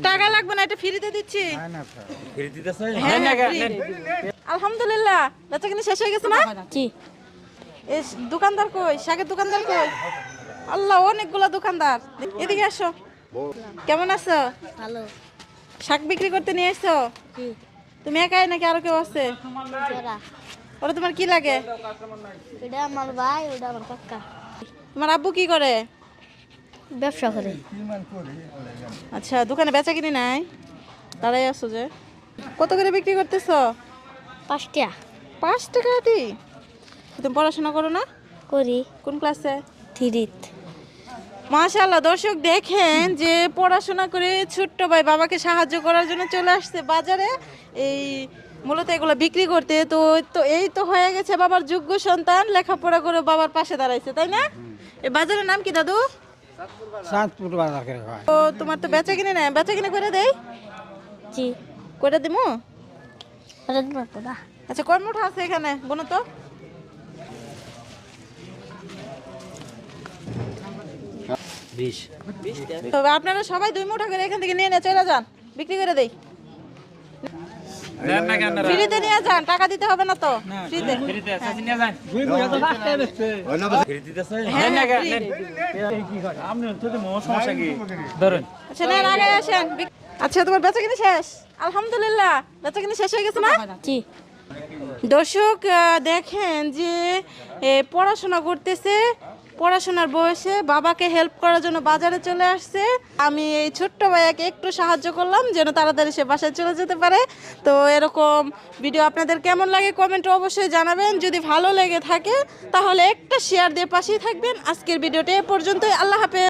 টাকা লাগবে না, এটা ফ্রিতে দিচ্ছি। ফ্রি দিতেছে? হ্যাঁ, free। আলহামদুলিল্লাহ, বেচা কিনা শেষ হয়ে গেছে না? জি। এই দোকানদার কই? শাকের দোকানদার কই? আল্লাহ, অনেকগুলা দোকানদার। এদিকে আসো। কেমন আছো? ভালো। শাক বিক্রি করতে নিয়ে এসছো? জি। তুমি একাই নাকি আরো কেউ আছে? ওরা ওরা তোমার কি লাগে? এটা আমার ভাই, ওটা আমার কাকা। তোমার আব্বু কি করে? ব্যবসা করে। আচ্ছা, দোকানে বেচা কিনি নাই? দাঁড়াই আছো যে। কত করে বিক্রি করতেছো? 5 টাকা 5 টাকা দি। তুমি পড়াশোনা করো না? করি। কোন ক্লাসে? 3 মাশাআল্লাহ, দর্শক দেখেন যে পড়াশোনা করে ছোট্ট ভাই বাবাকে সাহায্য করার জন্য চলে আসছে বাজারে এই মূলত এগুলো বিক্রি করতে। তো তো এই তো হয়ে গেছে বাবার যোগ্য সন্তান, লেখাপড়া করে বাবার পাশে দাঁড়াইছে, তাই না? এই বাজারের নাম কি দাদু? চাঁদপুর বাজার করে হয়। তো তোমার তো বেচা কিনে নাই, বেচা কিনে করে দেই? জি। কয়টা দিমু? ওটা দিব না। আচ্ছা, কোন মুঠা আছে এখানে বলো তো? 20। তো আপনারা সবাই 2 মুঠা করে এখান থেকে নিয়ে চলে যান, বিক্রি করে দেই। দেন না কেন? ফ্রিতে নিয়ে যান, টাকা দিতে হবে না তো। ফ্রিতে। ফ্রিতে আছে নিয়ে যান। ফ্রি দিতেছে? হ্যাঁ, দেন না কেন? free। কি করে? আপনি তো সমস্যা কি? ধরুন। আচ্ছা, নেন আগে আসেন। আচ্ছা, তোমার বেচা কিনে শেষ? আলহামদুলিল্লাহ, বেচা কিনে শেষ হয়ে গেছে না? জি। দর্শক দেখেন যে পড়াশোনা করতেছে, পড়াশোনার বয়সে বাবাকে হেল্প করার জন্য বাজারে চলে আসছে। আমি এই ছোট্ট ভাইয়াকে একটু সাহায্য করলাম যেন তাড়াতাড়ি সে বাসায় চলে যেতে পারে। তো এরকম ভিডিও আপনাদের কেমন লাগে কমেন্টে অবশ্যই জানাবেন। যদি ভালো লেগে থাকে তাহলে একটা শেয়ার দিয়ে পাশেই থাকবেন। আজকের ভিডিওটা এ পর্যন্তই। আল্লাহ হাফেজ।